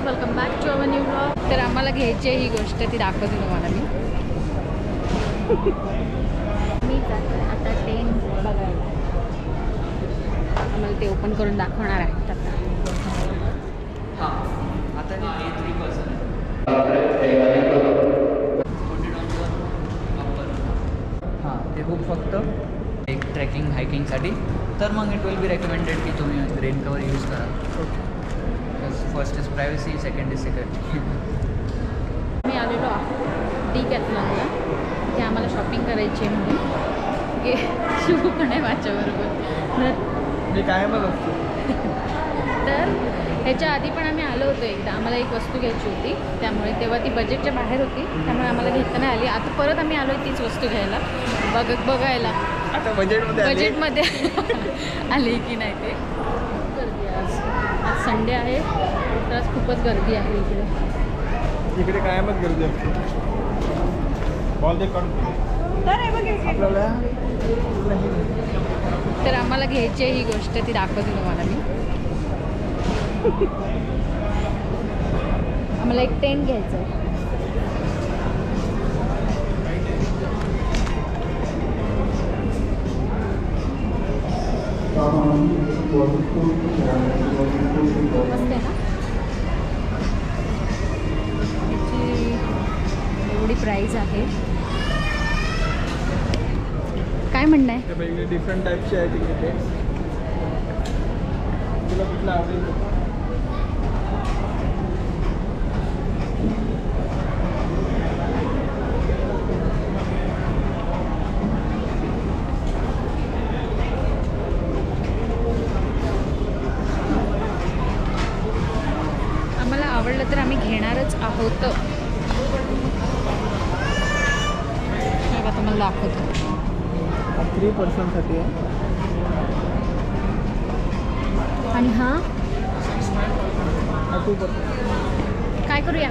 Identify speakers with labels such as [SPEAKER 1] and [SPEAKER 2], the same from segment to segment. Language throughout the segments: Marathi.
[SPEAKER 1] Welcome back to our new blog. तर आम्हाला घ्यायची आहे ही गोष्ट, ती दाखवते तुम्हाला मी. मी जाते आता टेन बघायला. आम्हाला ते ओपन करून दाखवणार आहे आता.
[SPEAKER 2] हां ते खूप फक्त एक ट्रेकिंग हायकिंगसाठी. तर मग इट विल बी रेकमेंडेड की तुम्ही रेन कवर यूज करा. First is privacy, second is security.
[SPEAKER 1] मी आलेलो डीकॅथलॉनला, की आम्हाला शॉपिंग करायची आहे म्हणून. की शुभ पण आहे माझ्याबरोबर.
[SPEAKER 3] मी कायमच असतो.
[SPEAKER 1] तर ह्याच्या आधी पण आम्ही आलो होतो एकदा. आम्हाला एक वस्तू घ्यायची होती, त्यामुळे तेव्हा ती बजेटच्या बाहेर होती, त्यामुळे आम्हाला घेता नाही आली. आता परत आम्ही आलो तीच वस्तू घ्यायला, बघायला
[SPEAKER 3] आता बजेटमध्ये
[SPEAKER 1] आली की नाही ते. खूप गर्दी आहे आज संडे आहे, तर आज खूपच गर्दी आहे
[SPEAKER 3] इकडे कायमच गर्दी असते. बॉल दे आपल्याला.
[SPEAKER 1] तर आम्हाला घ्यायची आहे ही गोष्ट, ती दाखवते तुम्हाला मी. आम्हाला एक टेंट घ्यायचं आहे. मस्त आहे ना. याची एवढी प्राईस आहे. काय म्हणणं आहे?
[SPEAKER 3] डिफरंट टाईपचे आहे तिकडे. तुला कुठलं आवडेल?
[SPEAKER 1] आम्हाला आवडलं तर आम्ही घेणारच आहोत. बघा तुम्हाला दाखवतो.
[SPEAKER 3] 3% आहे.
[SPEAKER 1] आणि हा
[SPEAKER 3] 2%.
[SPEAKER 1] काय करूया?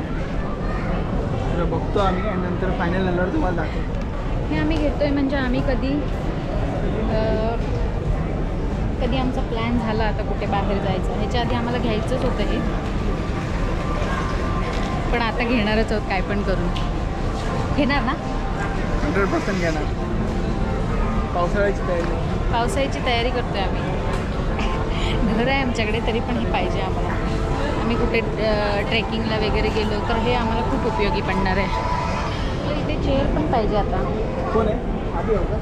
[SPEAKER 3] बघतो आम्ही आणि नंतर फायनल झाल्यावर तुम्हाला दाखवतो.
[SPEAKER 1] हे आम्ही घेतोय म्हणजे आम्ही कधी आमचा प्लॅन झाला आता कुठे बाहेर जायचं. ह्याच्या आधी आम्हाला घ्यायचंच होतं हे, पण आता घेणारच आहोत काय पण करून. घेणार ना?
[SPEAKER 3] 100% घेणार.
[SPEAKER 1] पावसाळ्याची तयारी करतोय आम्ही. घर आहे आमच्याकडे, तरी पण हे पाहिजे आम्हाला. आम्ही कुठे ट्रेकिंगला वगैरे गेलो तर हे आम्हाला खूप उपयोगी पडणार आहे. तर इथे चेअर पण पाहिजे आता.
[SPEAKER 3] कोण आहे? आधी होता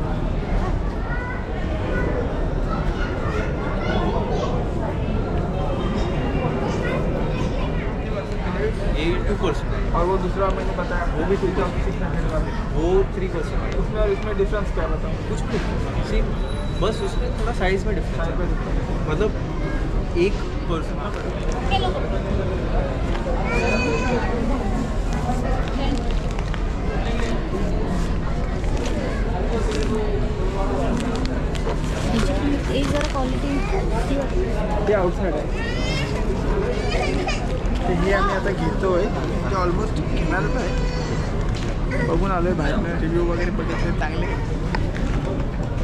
[SPEAKER 3] 2%. और वो दूसरा मैंने बताया वो भी 2600 का है, वो 3%. उसमें डिफरेंस क्या बताऊँ? कुछ भी सेम, बस उसमें थोड़ा साइज़ में डिफरेंस है. मतलब 1%.
[SPEAKER 1] एक जरा क्वालिटी
[SPEAKER 3] ते आउटसाइड आहे. ते हे आम्ही आता घेतोय, म्हणजे ऑलमोस्ट घेणारच आहे. बघून आलोय बाहेर, रिव्ह्यू वगैरे बघितले चांगले.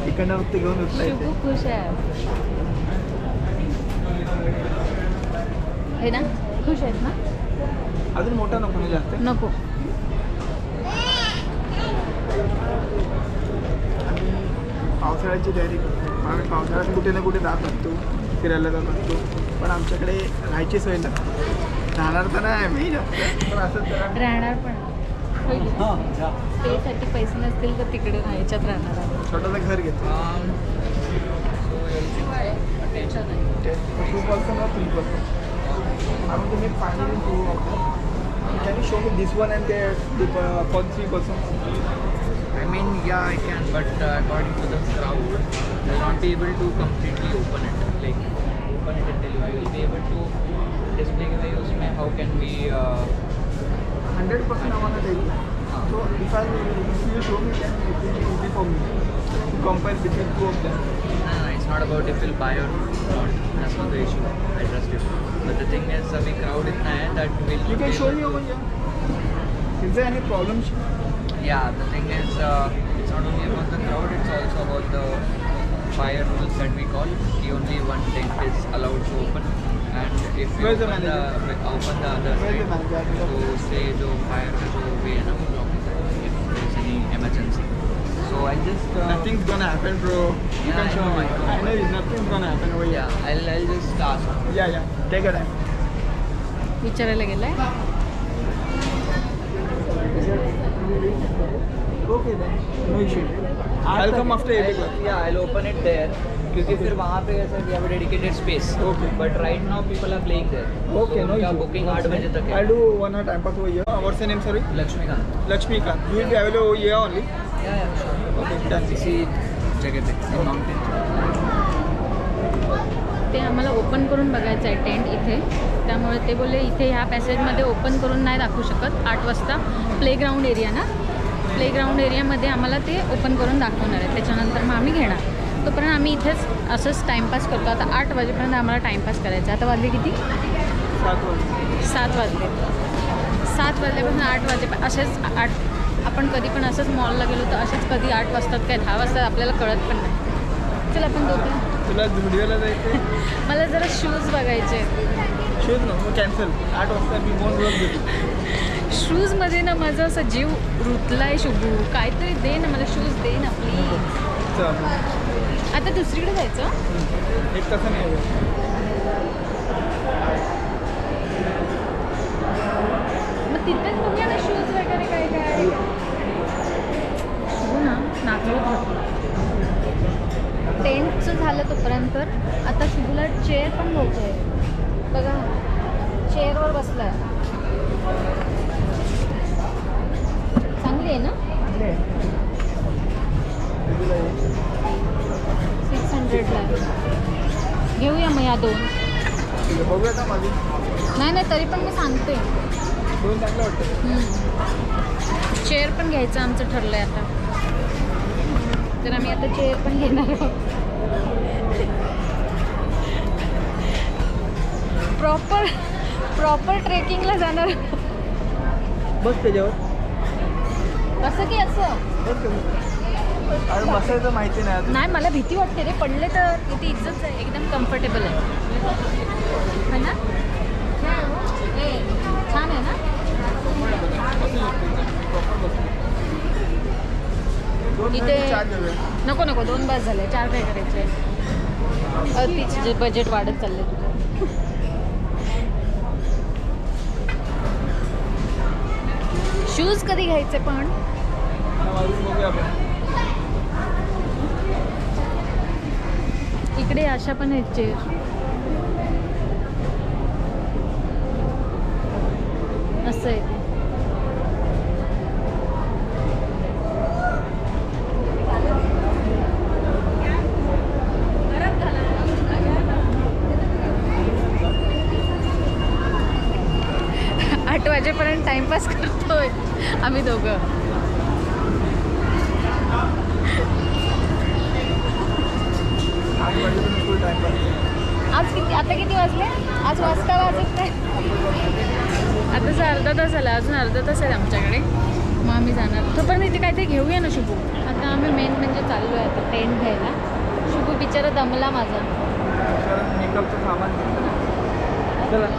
[SPEAKER 3] इकडनं फक्त घेऊन उठला येते.
[SPEAKER 1] खूप खुश आहे हे ना. खुश आहेत ना?
[SPEAKER 3] अजून मोठा नको ना जास्त.
[SPEAKER 1] नको.
[SPEAKER 3] पावसाळ्याची तयारी करतो. आम्ही पावसाळ्यात कुठे ना कुठे जात असतो, फिरायला जात असतो, पण आमच्याकडे राहायची सोय नसते. राहणार तर नाही मी जास्त, पण असंच
[SPEAKER 1] राहणार पण. स्टेसाठी पैसे नसतील तर तिकडे राहायच्यात राहणार आहे.
[SPEAKER 3] छोटंसं घर घेतो. 2% or 3%. आम्ही तुम्ही finally can you show me this one and ते 3%?
[SPEAKER 2] I mean, yeah, I can, but according to the crowd, they'll not be able to completely open it. Like, open it and tell you, we will be able to display के लिए उसमें how can we
[SPEAKER 3] 100% I want to tell you. So if you show me, then it will be easy for me to compare between two of them.
[SPEAKER 2] No, it's not about if you'll buy or not. That's not the issue. I trust you. But the thing is, अभी crowd इतना है that will.
[SPEAKER 3] You can show me over here. Is there any problem?
[SPEAKER 2] Yeah, the thing is, it's not only about the crowd, it's also about the fire rules that we call. Only one tent is allowed to open. And if you
[SPEAKER 3] Where's the
[SPEAKER 2] open the other
[SPEAKER 3] Where's the
[SPEAKER 2] side,
[SPEAKER 3] manager?
[SPEAKER 2] तो उससे जो फायर का जो वे है ना वो ब्लॉक होता है if there is any emergency. So I just
[SPEAKER 3] Nothing's gonna happen, bro. You
[SPEAKER 2] Yeah,
[SPEAKER 3] can
[SPEAKER 2] I
[SPEAKER 3] show
[SPEAKER 2] know,
[SPEAKER 3] me.
[SPEAKER 2] I know.
[SPEAKER 3] I know nothing's gonna happen over here.
[SPEAKER 2] yeah, I'll just ask.
[SPEAKER 3] Yeah, yeah. Take your time.
[SPEAKER 1] विचारायला गेलाय.
[SPEAKER 3] Okay then. No issue. I'll come after 8 o'clock.
[SPEAKER 2] Yeah, I'll open it there. क्योंकि फिर वहाँ पे ऐसे we have a dedicated space.
[SPEAKER 3] Okay.
[SPEAKER 2] But right now people are playing there.
[SPEAKER 3] Okay, no
[SPEAKER 2] उनका
[SPEAKER 3] issue.
[SPEAKER 2] booking 8 बजे तक है.
[SPEAKER 3] I'll do 1 hour time pass over here. What's your name, sorry?
[SPEAKER 2] Laxmikant.
[SPEAKER 3] Lakshmikant. You will be available over here only.
[SPEAKER 2] Yeah, sure.
[SPEAKER 3] Okay, done.
[SPEAKER 2] इसी जगह पे माउंटेन.
[SPEAKER 1] ते आम्हाला ओपन करून बघायचं आहे टेंट इथे, त्यामुळे ते बोलले इथे ह्या पॅसेजमध्ये ओपन करून नाही दाखवू शकत. 8 वाजता प्लेग्राऊंड एरिया ना, प्लेग्राऊंड एरियामध्ये आम्हाला ते ओपन करून दाखवणार आहे. त्याच्यानंतर मग आम्ही घेणार. तोपर्यंत आम्ही इथेच असंच टाईमपास करतो. आता 8 वाजेपर्यंत आम्हाला टाईमपास करायचा. आता वाजले किती? 7 वाजले. 7 वाजल्यापासून 8 वाजेपर्यंत असेच 8. आपण कधी पण असंच मॉलला गेलो तर असेच कधी 8 वाजतात काय 10 वाजतात आपल्याला कळत पण नाही. चल आपण दोघं.
[SPEAKER 3] तुला झुडिओला जायचं
[SPEAKER 1] मला जरा शूज बघायचे.
[SPEAKER 3] शूज ना मग कॅन्सल 8 वाजता मी फोन रोज घेतो.
[SPEAKER 1] शूजमध्ये ना माझा असा जीव रुतलाय. शुभू काहीतरी दे ना मला, शूज दे ना प्लीज.
[SPEAKER 3] चल
[SPEAKER 1] आता दुसरीकडे जायचं.
[SPEAKER 3] 1 तासाने येऊया.
[SPEAKER 1] मग तिथेच बघूया ना शूज वगैरे काय काय. शुभू ना नाचवत होतो. टेंटचं झालं तोपर्यंत आता शुभूला चेअर पण घ्यायची आहे. बघा चेअरवर बसला आहे. चांगली आहे ना. 600ला घेऊया मग या 2.
[SPEAKER 3] बघूया का माझी
[SPEAKER 1] नाही तरी पण मी सांगते.
[SPEAKER 3] 2 चांगलं वाटतं.
[SPEAKER 1] चेअर पण घ्यायचं आमचं ठरलं आहे आता. तर आम्ही आता चेअर पण घेणार आहोत. प्रॉपर ट्रेकिंगला जाणार.
[SPEAKER 3] बस त्याच्यावर
[SPEAKER 1] कसं की असं
[SPEAKER 3] अरे बसायचं माहिती नाही अजून.
[SPEAKER 1] नाही. मला भीती वाटते रे, पडले तर किती इज्जत आहे. एकदम कम्फर्टेबल आहे ना. छान आहे ना. इथे नको 2 बस झाले. 4 काय करायचे. तीच बजेट वाढत चालले तुझं. शूज कधी घ्यायचे पण.
[SPEAKER 3] बघूया आपण.
[SPEAKER 1] इकडे अशा पण आहेत चेअर. असं आहे ते. आठ वाजेपर्यंत टाइमपास करतोय आम्ही दोघं. आज आता किती वाजले. आज वाजता वाजत नाही. आताचा अर्धा तास झाला. अजून अर्धा तास आहे आमच्याकडे. मग आम्ही जाणार. तोपर्यंत इथे काहीतरी घेऊया ना शुभू. आता आम्ही मेन म्हणजे चाललो आहे आता टेंट घ्यायला. शुभू बिचारा दमला माझा.
[SPEAKER 3] मेकअपचं सामान चला.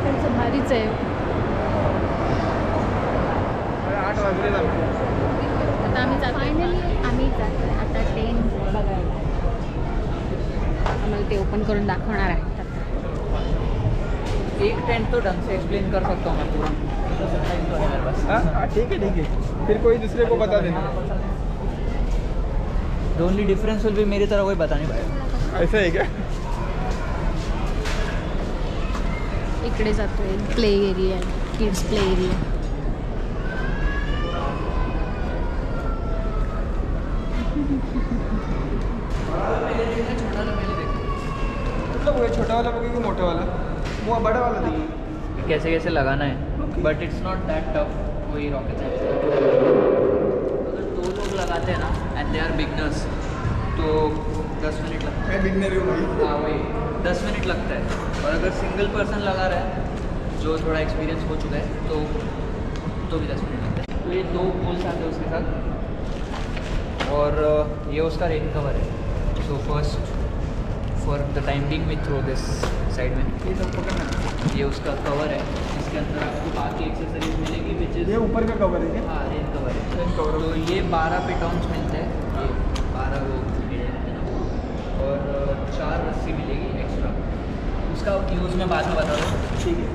[SPEAKER 1] त्यांचं भारीच आहे.
[SPEAKER 3] 8 वाजले.
[SPEAKER 1] आता आम्ही जातो. फायनली आम्ही जातो आता टेंट बघायला. आम्हाला ते ओपन करून दाखवणार आहे.
[SPEAKER 2] एक टेंट तो ढंग से एक्सप्लेन कर सकता हूँ मैं पूरा.
[SPEAKER 3] हाँ ठीक है. फिर कोई दूसरे को बता देना.
[SPEAKER 2] The only difference will be मेरी तरह कोई बता नहीं पाएगा.
[SPEAKER 3] ऐसा है क्या.
[SPEAKER 1] इकडे जातोय प्ले एरिया आहे. Kids play area.
[SPEAKER 3] मतलब वो छोटा वाला बगे कि मोटा वाला. वो बड़ा वाला देखिए
[SPEAKER 2] कैसे कैसे लगाना है. But it's not that tough. वही रॉकेट साइंस. अगर 2 लोग लगाते हैं ना एंड दे आर बिगनर्स तो 10 मिनट लगता है.
[SPEAKER 3] मैं बिगनर हूँ भाई.
[SPEAKER 2] हाँ वही 10 मिनट लगता है. और अगर सिंगल पर्सन लगा रहा है जो थोड़ा एक्सपीरियंस हो चुका है तो भी 10 मिनट लगता है. तो ये 2 पोल्स आते हैं उसके साथ. और ये उसका रेन कवर है. So first for the time being we throw this side में।
[SPEAKER 3] ये सब पकड़ना।
[SPEAKER 2] ये उसका कवर है, इसके अंदर आपको बाकी एक्सेसरीज मिलेगी विच इज
[SPEAKER 3] ये ऊपर का कवर है क्या?
[SPEAKER 2] हाँ रेन कवर है।
[SPEAKER 3] Rain cover.
[SPEAKER 2] तो ये 12 पिटॉन्स मिलते हैं, ये 12 वो और 4 रस्सी मिलेगी एक्स्ट्रा। उसका यूज़ मैं बाद में बता दूँ।
[SPEAKER 3] ठीक है,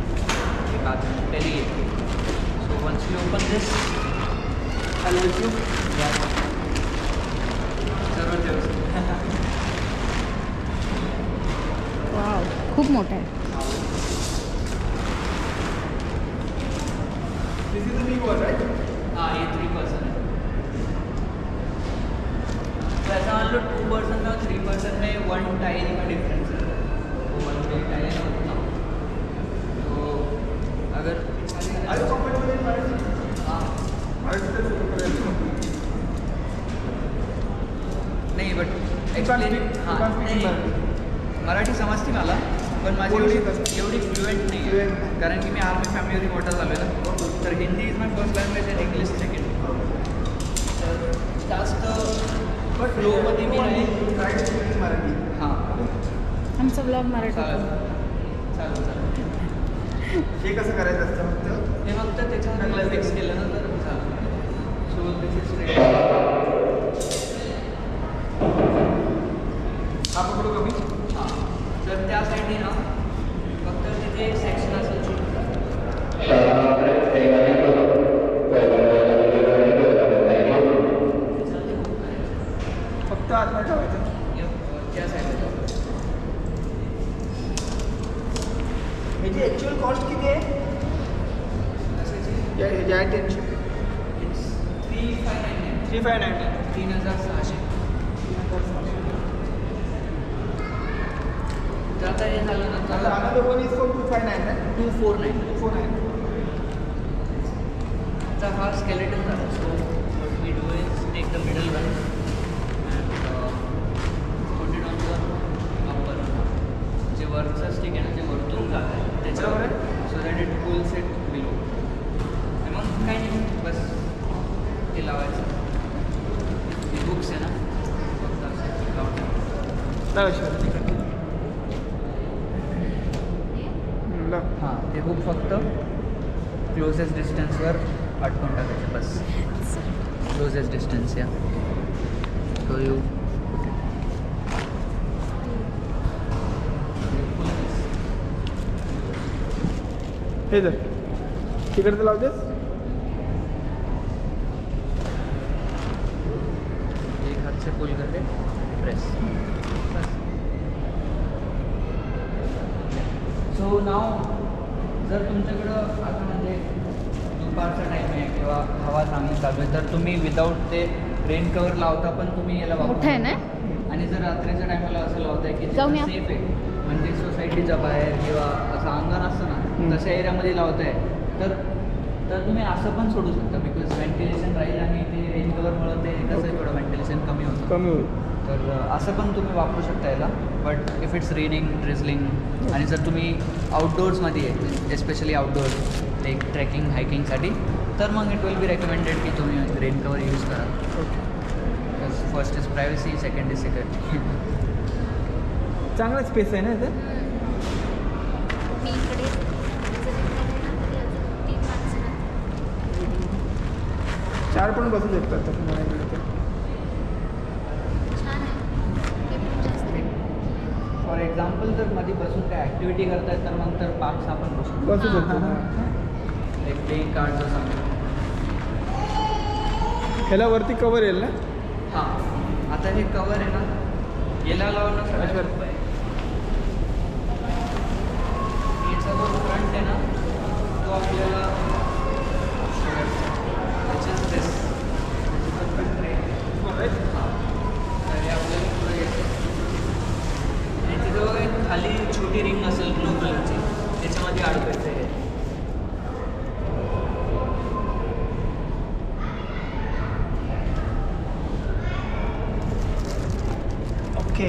[SPEAKER 2] ये बाद में पहले ये। So once you open this
[SPEAKER 3] I help you.
[SPEAKER 2] जरूरत है उसकी।
[SPEAKER 1] वाव, खूप मोठा आहे.
[SPEAKER 3] This is the big one right?
[SPEAKER 2] हाँ ये 3 पर्सन है। तो ऐसा मान लो 2 पर्सन में और 3 पर्सन में 1 टाइल का डिफरेंस है, तो 1 टाइल है उतना। तो अगर
[SPEAKER 3] are you comfortable in Marathi?
[SPEAKER 2] हाँ नाही बट एक्सप्लेन हां नाही मराठी समजते मला, पण माझी एवढी फ्लुएंट नाही आहे, कारण की मी आर्मी फॅमिलीमध्ये मोठा झालो आहे ना. तर Hindi is my first language and English second. तर जास्त फ्लोमध्ये मी नाही.
[SPEAKER 3] मराठी.
[SPEAKER 2] हां
[SPEAKER 1] आमचा ब्लॉग मराठीत
[SPEAKER 2] चालेल.
[SPEAKER 3] हे कसं करायचं असतं फक्त?
[SPEAKER 2] हे फक्त त्याच्यामध्ये फिक्स केलं ना तर चालेल. So this is straight.
[SPEAKER 3] हा पकडू कमी.
[SPEAKER 2] हां तर त्या साईडने ना फक्त तिथे सेक्शन असेल छोटं.
[SPEAKER 3] फक्त आतमध्ये ठेवायचं.
[SPEAKER 2] त्या साईडला
[SPEAKER 3] ह्याची ॲक्च्युअल कॉस्ट किती आहे? या टेन्शन
[SPEAKER 2] इट्स 3599
[SPEAKER 3] 3590.
[SPEAKER 2] 3600. तर आता हे झालं ना
[SPEAKER 3] आता
[SPEAKER 2] तर
[SPEAKER 3] another one is for 259 right?
[SPEAKER 2] 249.
[SPEAKER 3] 249.
[SPEAKER 2] आता हा स्केलेटन झाला. So what we do is take the middle one and put it on the upper. जे वरचं स्टिक आहे ना ते वरतून जात आहे त्याच्यावर so that it pulls it below. आणि मग काही नाही बस ते लावायचं. हे बुक्स आहे ना फक्त असं लावून हां ते हुक फक्त क्लोजेस्ट डिस्टन्सवर अटकून टाकायचे बस. क्लोजेस्ट डिस्टन्स या सो यू
[SPEAKER 3] हे जर तिकडे लावतेस.
[SPEAKER 2] एक हात से पुल करके प्रेस. सो नाव जर तुमच्याकडं आता म्हणजे दुपारचा टाईम आहे किंवा हवा चांगली चालू आहे तर तुम्ही विदाऊट ते रेन कवर लावता पण तुम्ही याला वापरू
[SPEAKER 1] मोठं आहे ना?
[SPEAKER 2] शकता. आणि जर रात्रीच्या टायमाला असं लावताय की
[SPEAKER 1] जाऊन या.
[SPEAKER 2] सेफ आहे म्हणजे सोसायटीच्या बाहेर किंवा असं अंगण असतं ना तशा एरियामध्ये लावताय तर तुम्ही असं पण सोडू शकता बिकॉज व्हेंटिलेशन राहील आणि ते रेन कवरमुळे ते कसं थोडं व्हेंटिलेशन कमी होतं.
[SPEAKER 3] कमी होईल.
[SPEAKER 2] तर असं पण तुम्ही वापरू शकता याला. बट इफ इट्स रेनिंग ड्रिझलिंग आणि जर तुम्ही आउटडोअर्समध्ये आहे एस्पेशली आउटडोअर्स लाईक ट्रेकिंग हायकिंगसाठी तर मग इट विल बी रेकमेंडेड की तुम्ही रेन कवर यूज करा. Because first is privacy second is security.
[SPEAKER 3] चांगला स्पेस आहे ना इथं.
[SPEAKER 4] मी इकडे अजून 3 माणसं
[SPEAKER 3] 4 पण बसू शकतात तसं म्हणायला गेलं तर.
[SPEAKER 4] छान आहे. ते पण जास्त आहे.
[SPEAKER 2] फॉर एक्झाम्पल जर मध्ये बसून काय ॲक्टिव्हिटी करतायत तर मग तर 5-6 पण बसू
[SPEAKER 3] बसू शकतो.
[SPEAKER 2] एक प्लेइंग कार्डचं सांगतो.
[SPEAKER 3] ह्याला वरती कवर येईल ना.
[SPEAKER 2] हां आता हे कवर आहे ना याला लावणं सगळ्यात सोपं आहे. याचा जो फ्रंट आहे ना तो आपल्याला हां तर हे आपल्याला पुढे घ्यायचं आणि तिथं एक खाली छोटी रिंग असेल ब्लू कलरची त्याच्यामध्ये अडकायचं आहे.
[SPEAKER 3] ओके.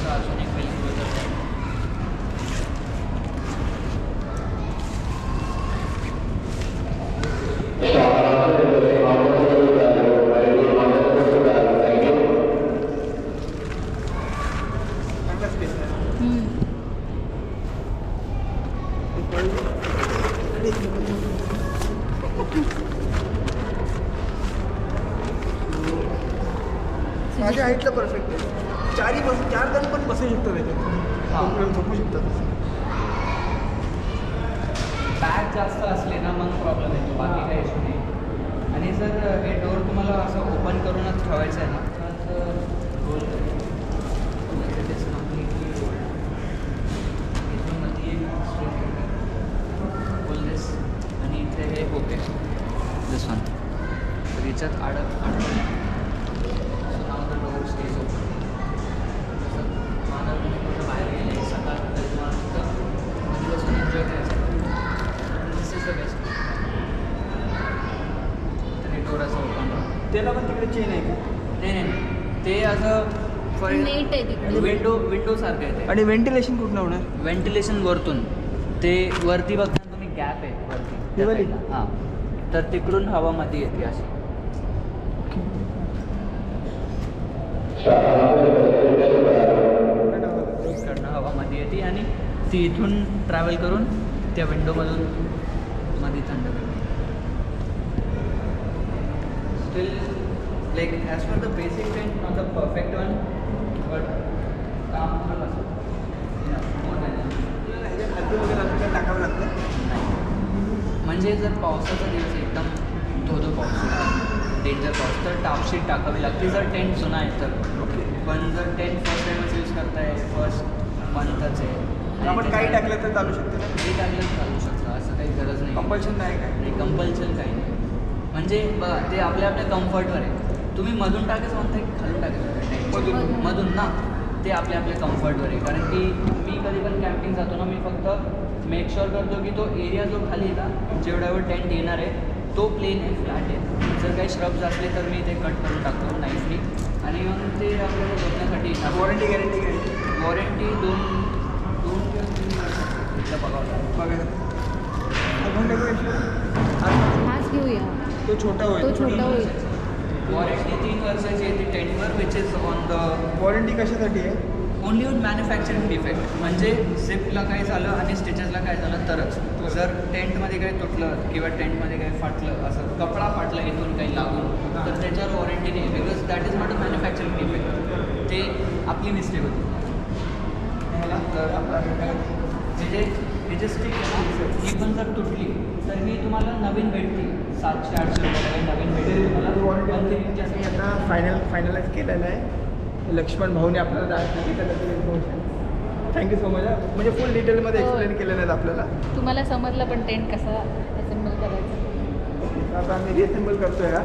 [SPEAKER 2] अजून एक वेल क्लोजर आहे.
[SPEAKER 3] माझ्या हाईटला परफेक्ट आहे. चार जण पण बसू शकतो त्याच्यात, झोपू शकतात.
[SPEAKER 2] बॅग जास्त असले ना मग प्रॉब्लेम येतो, बाकी काही इश्यू नाही. आणि जर हे डोअर तुम्हाला असं ओपन करूनच ठेवायचं आहे ना तर रोल इथून मध्ये बोललेस आणि इथे हे ओके दिस वन तर याच्यात अडकलं डोअर स्टेज ओपन. जसं मला तुम्ही कुठं बाहेर गेले सकाळ तरी तुम्हाला फक्त मध्ये बसून एन्जॉय करायचं. दिस इज द बेस्ट. तर हे डोअर असं ओपन राहतं.
[SPEAKER 3] त्याला पण तिकडे चेन आहे का?
[SPEAKER 2] नाही ते असं फॉर
[SPEAKER 4] नेट आहे तिकडे.
[SPEAKER 2] विंडोसारखं आहे ते.
[SPEAKER 3] आणि व्हेंटिलेशन कुठनं होणार?
[SPEAKER 2] व्हेंटिलेशन वरतून ते वरती बघता तुम्ही गॅप आहे वरती त्या
[SPEAKER 3] दिवाळी?
[SPEAKER 2] side ला. हां तर तिकडून हवा मध्ये येते अशी. इकडनं हवा मध्ये येते आणि ती इथून ट्रॅव्हल करून त्या विंडोमधून मध्ये थंड करते. Steel like as per the basic tent not the perfect one but काम थोडं असं
[SPEAKER 3] टाकावं लागतं.
[SPEAKER 2] म्हणजे जर पावसाचा दिवस एकदम धोधो पाऊस डेंजर पाऊस तर टापशीट टाकावी लागते जर टेंट जुना आहे तर. पण जर टेंट फर्स्ट टाईमच यूज करताय फर्स्ट मंथच आहे आणि
[SPEAKER 3] आपण
[SPEAKER 2] ते
[SPEAKER 3] काही टाकलं तर चालू शकते ना?
[SPEAKER 2] काही टाकलं तर चालू शकतं असं काही गरज नाही.
[SPEAKER 3] कंपल्शन नाही काय?
[SPEAKER 2] नाही कंपल्शन काही नाही. म्हणजे बघा ते आपल्या आपल्या कम्फर्टवर आहे. तुम्ही मधून टाकायचं म्हणताय की खालून टाकायचं? मधून ना ते आपल्या आपल्या कम्फर्टवर आहे. कारण की मी कधी पण कॅम्पिंग जातो ना मी फक्त मेक शुअर करतो की तो एरिया जो खाली आहे ना जेवढ्यावर टेंट येणार आहे तो प्लेन आहे फ्लॅट आहे. जर काही श्रब्स असले तर मी ते कट करून टाकतो नाईफली आणि मग ते आपल्याला झोपण्यासाठी
[SPEAKER 3] वॉरंटी गॅरंटी काय?
[SPEAKER 2] वॉरंटी दोन किंवा 3 वर्षाचं बघावं लागतं.
[SPEAKER 1] हाच घेऊया.
[SPEAKER 3] तो छोटा
[SPEAKER 1] तो
[SPEAKER 3] होईल.
[SPEAKER 1] छोटा होईल.
[SPEAKER 2] वॉरंटी 3 वर्षाची आहे ती टेंटवर which is on the
[SPEAKER 3] warranty कशासाठी आहे?
[SPEAKER 2] Only on manufacturing defect. म्हणजे झिपला काय झालं आणि स्टिचेसला काय झालं तरच. जर टेंटमध्ये काही तुटलं किंवा टेंटमध्ये काही फाटलं असं कपडा फाटला इथून काही लागून तर त्याच्यावर वॉरंटी नाही because that is not a manufacturing defect. ते आपली मिस्टेक होती. तर जे स्टिक ही पण जर तुटली तर मी तुम्हाला नवीन भेटतील 700-800 रुपयाला नवीन भेटेल तुम्हाला. पण ती
[SPEAKER 3] मी आता फायनलाइज केलेलं आहे. लक्ष्मण भाऊने आपल्याला थँक्यू सो मच. म्हणजे फुल डिटेलमध्ये एक्सप्लेन केलेलं आहे आपल्याला.
[SPEAKER 1] तुम्हाला समजलं पण टेंट कसा असेंबल करायचं.
[SPEAKER 3] आता आम्ही रिअसेंबल करतोय का?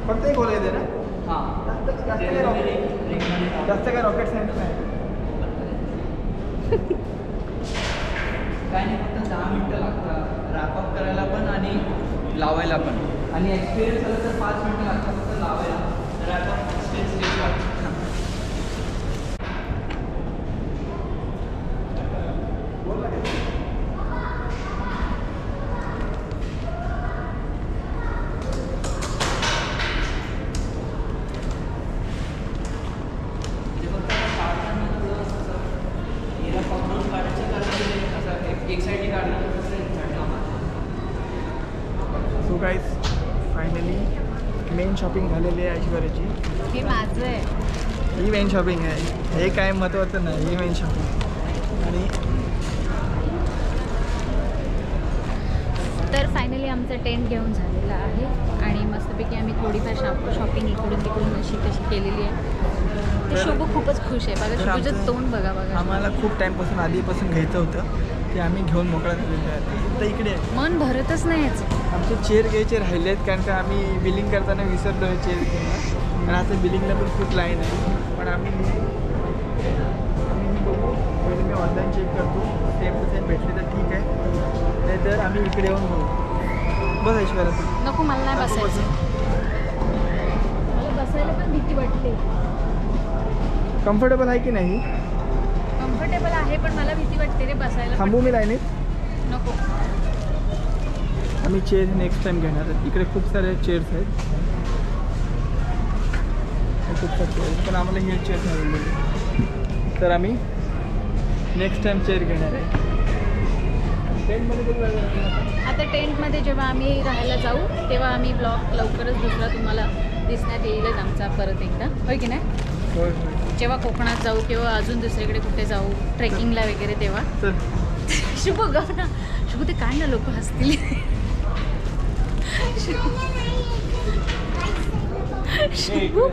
[SPEAKER 3] फक्त एक बोलायचं ना?
[SPEAKER 2] हां
[SPEAKER 3] जास्त काय रॉकेट सायन्स नाही.
[SPEAKER 2] काय नाही फक्त 10 मिनटं लागतात रॅपअप करायला पण आणि लावायला पण. आणि एक्सपिरियन्स झालं तर 5 मिनटं लागतात फक्त लावायला. रॅपअप स्टेज लागतं. एक साईडने काढलं
[SPEAKER 3] so guys finally main shopping झालेली आहे ऐश्वर्याची.
[SPEAKER 1] हे माझं आहे.
[SPEAKER 3] ही मेन शॉपिंग आहे. हे काय महत्त्वाचं नाही. ही मेन शॉपिंग. आणि
[SPEAKER 1] तर फायनली आमचं टेंट घेऊन झालेलं आहे आणि मस्तपैकी आम्ही थोडीफार शॉपिंग इकडून तिकडून अशी तशी केलेली आहे. ते शोभू खूपच खुश आहे. बघा शोभूचं तोंड बघा.
[SPEAKER 3] आम्हाला खूप टाईमपासून आधीपासून घ्यायचं होतं ते आम्ही घेऊन मोकळा झालेलं आहे. तर इकडे
[SPEAKER 1] मन भरतच नाही याचं.
[SPEAKER 3] आमचे चेअर घ्यायचे राहिले आहेत कारण का आम्ही बिलिंग करताना विसरलो आहे चेअर घ्यायला. आणि आता बिलिंगला पण खूप लाईन आहे. पण आम्ही बघू. पहिले मी ऑनलाईन चेक करतो. सेम टू सेम भेटले तर ठीक आहे. नाही तर आम्ही इकडे येऊन बघू. बस ऐश्वर्या तू.
[SPEAKER 1] नको मला नाही बसायचं. मला बसायला पण भीती वाटते.
[SPEAKER 3] कम्फर्टेबल आहे की नाही?
[SPEAKER 1] कम्फर्टेबल आहे पण मला भीती वाटते रे बसायला.
[SPEAKER 3] थांबू मी लाईनीत?
[SPEAKER 1] नको.
[SPEAKER 3] आम्ही चेअर नेक्स्ट टाईम घेणार आहेत. इकडे खूप सारे चेअर्स आहेत. खूप सारे पण आम्हाला ही चेअर नाही मिळाली, तर आम्ही नेक्स्ट टाइम चेअर घेणार आहे. टेंटमध्ये कधी जायचं आहे?
[SPEAKER 1] आता टेंटमध्ये जेव्हा आम्ही राहायला जाऊ तेव्हा आम्ही ब्लॉग लवकरच दुसरा तुम्हाला दिसण्यात येईलच आमचा परत एकदा, होय की नाही?
[SPEAKER 3] होय होय.
[SPEAKER 1] जेव्हा कोकणात जाऊ किंवा अजून दुसरीकडे कुठे जाऊ ट्रेकिंगला वगैरे तेव्हा.
[SPEAKER 3] चल
[SPEAKER 1] शुभू गप ना, शुभू ते काय ना लोक हसतील. शुभू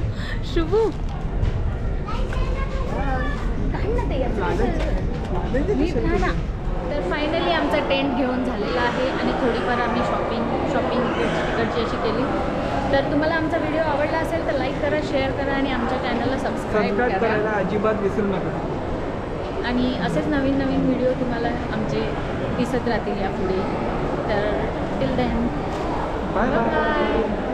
[SPEAKER 1] शुभू काय ना ते नीट ना ना. तर फायनली आमचा टेंट घेऊन झालेला आहे आणि थोडीफार आम्ही शॉपिंग तिकडची अशी केली. तर तुम्हाला आमचा व्हिडिओ आवडला असेल तर लाईक करा, शेअर करा आणि आमच्या चॅनलला सबस्क्राईब
[SPEAKER 3] सबस्क्राईब
[SPEAKER 1] करा.
[SPEAKER 3] करायला अजिबात विसरू नका.
[SPEAKER 1] आणि असेच नवीन नवीन व्हिडिओ तुम्हाला आमचे दिसत राहतील यापुढे. तर till then
[SPEAKER 3] bye bye.
[SPEAKER 1] Bye.